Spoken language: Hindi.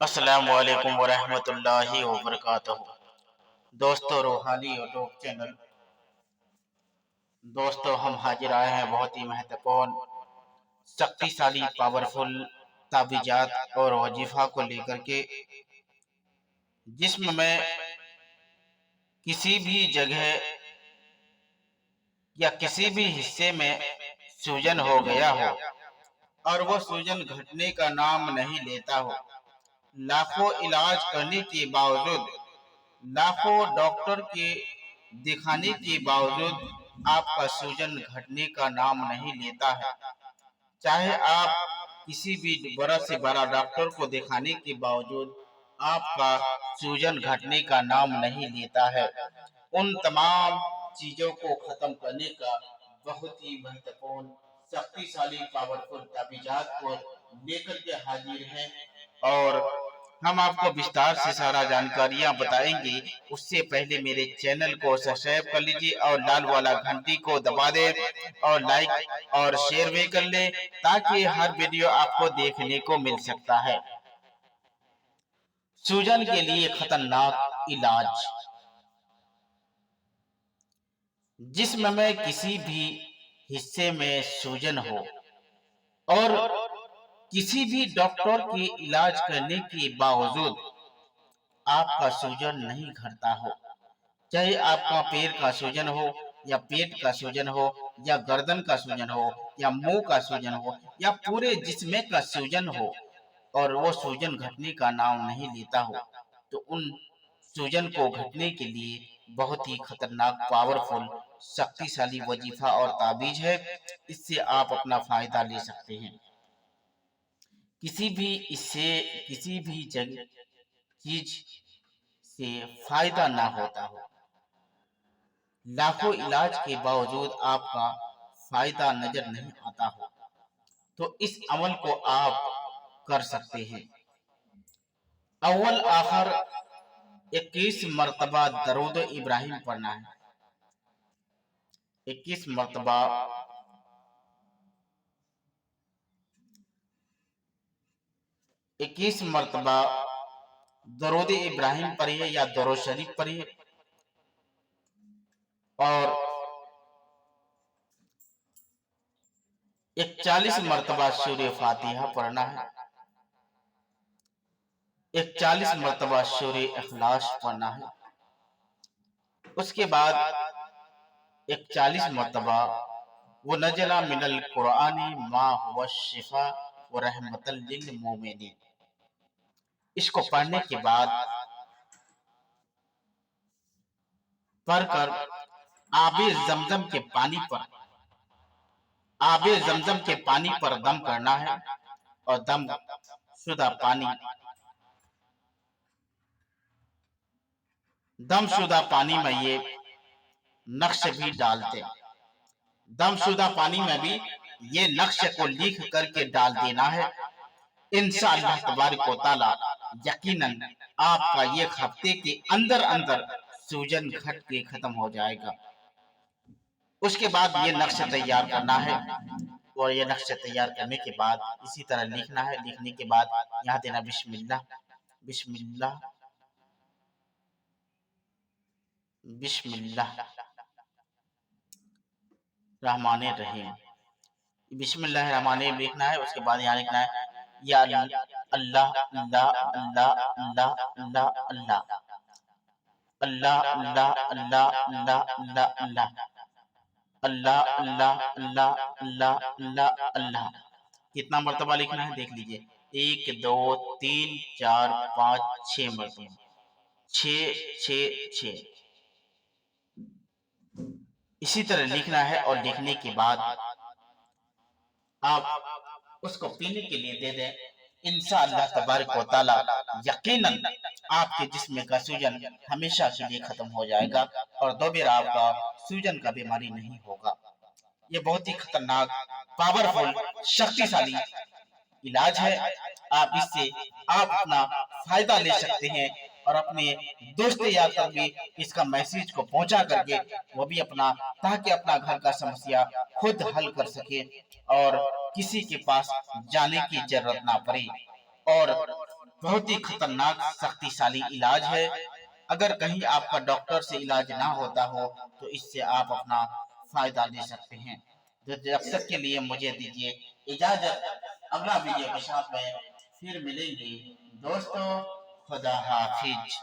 अस्सलाम वालेकुम वरहमतुल्लाहि वबरकातुहू। दोस्तों, रूहानी यूट्यूब चैनल दोस्तों, हम हाजिर आए हैं बहुत ही महत्वपूर्ण, शक्तिशाली, पावरफुल ताबीजात और वजीफा को लेकर के, जिस्म में किसी भी जगह या किसी भी हिस्से में सूजन हो गया हो और वो सूजन घटने का नाम नहीं लेता हो, लाखों इलाज करने के बावजूद, लाखों डॉक्टर के दिखाने के बावजूद आपका सूजन घटने का नाम नहीं लेता है। चाहे आप किसी भी बड़ा से बड़ा डॉक्टर को दिखाने के बावजूद आपका सूजन घटने का नाम नहीं लेता है। उन तमाम चीजों को खत्म करने का बहुत ही महत्वपूर्ण, शक्तिशाली, पावरफुल ताबीजात को लेकर के हाजिर हैं और हम आपको विस्तार से सारा जानकारियां बताएंगे। उससे पहले मेरे चैनल को सब्सक्राइब कर लीजिए और लाल वाला घंटी को दबा दे और लाइक और शेयर भी कर ले, ताकि हर वीडियो आपको देखने को मिल सकता है। सूजन के लिए खतरनाक इलाज। जिस्म में किसी भी हिस्से में सूजन हो और किसी भी डॉक्टर के इलाज करने के बावजूद आपका सूजन नहीं घटता हो, चाहे आपका पैर का सूजन हो या पेट का सूजन हो या गर्दन का सूजन हो या मुंह का सूजन हो या पूरे जिस्म का सूजन हो, और वो सूजन घटने का नाम नहीं लेता हो, तो उन सूजन को घटने के लिए बहुत ही खतरनाक, पावरफुल, शक्तिशाली वजीफा और ताबीज है। इससे आप अपना फायदा ले सकते हैं। किसी भी जगह चीज से फायदा ना होता हो, लाखों इलाज के बावजूद आपका फायदा नजर नहीं आता हो, तो इस अमल को आप कर सकते हैं। अव्वल आखिर 21 मरतबा दरूद इब्राहिम पढ़ना है। 21 मरतबा 21 मरतबा दरूद इब्राहिम पढ़िए या दरूद शरीफ पढ़िए और 41 मरतबा सूरह फातिहा पढ़ना है। 41 मरतबा सूरह इखलास पढ़ना है। उसके बाद 41 मरतबा वो नजला मिनल कुरानी मा हुवा शिफा व रहमतल लिल मोमिनीन, इसको पढ़ने के बाद पढ़कर आबे जमजम के पानी पर दम करना है और दम शुदा पानी में ये नक्श भी डालते, दमशुदा पानी में भी ये नक्श को लिख करके डाल देना है। इंशाअल्लाह तबारक व तआला यकीनन आपका ये हफ्ते के अंदर अंदर सूजन घट के खत्म हो जाएगा। उसके बाद ये नक्श तैयार करना है और ये नक्श तैयार करने के बाद इसी तरह लिखना है। लिखने के बाद यहाँ देना बिस्मिल्लाह बिस्मिल्लाह बिस्मिल्लाह रहमान रहीम, बिस्मिल्लाह रहमान रहीम लिखना है। उसके बाद यहाँ लिखना है या अल्लाह अल्लाह अल्लाह अल्लाह अल्लाह अल्लाह अल्लाह अल्लाह अल्लाह अल्लाह अल्लाह अल्लाह अल्लाह अल्लाह अल्लाह अल्लाह अल्लाह। कितना मरतबा लिखना है देख लीजिए, 1 2 3 4 5 6 मरतबा, 6 इसी तरह लिखना है। और लिखने के बाद आप उसको पीने के लिए दे दें। इंशाअल्लाह तबारक व तआला यकीनन आपके जिस्म का सूजन हमेशा के लिए खत्म हो जाएगा और दोबारा आपका सूजन का बीमारी नहीं होगा। ये बहुत ही खतरनाक, पावरफुल, शक्तिशाली इलाज है। आप इससे अपना फायदा ले सकते हैं और अपने दोस्त यार तक भी इसका मैसेज को पहुंचा करके वो भी अपना, ताकि अपना घर का समस्या खुद हल कर सके और किसी के पास जाने की जरूरत ना पड़े। और बहुत ही खतरनाक शक्तिशाली इलाज है। अगर कहीं आपका डॉक्टर से इलाज ना होता हो तो इससे आप अपना फायदा ले सकते हैं। तो जब तक के लिए मुझे दीजिए इजाजत। अगला वीडियो के साथ में फिर मिलेंगे दोस्तों। खुदा हाफिज।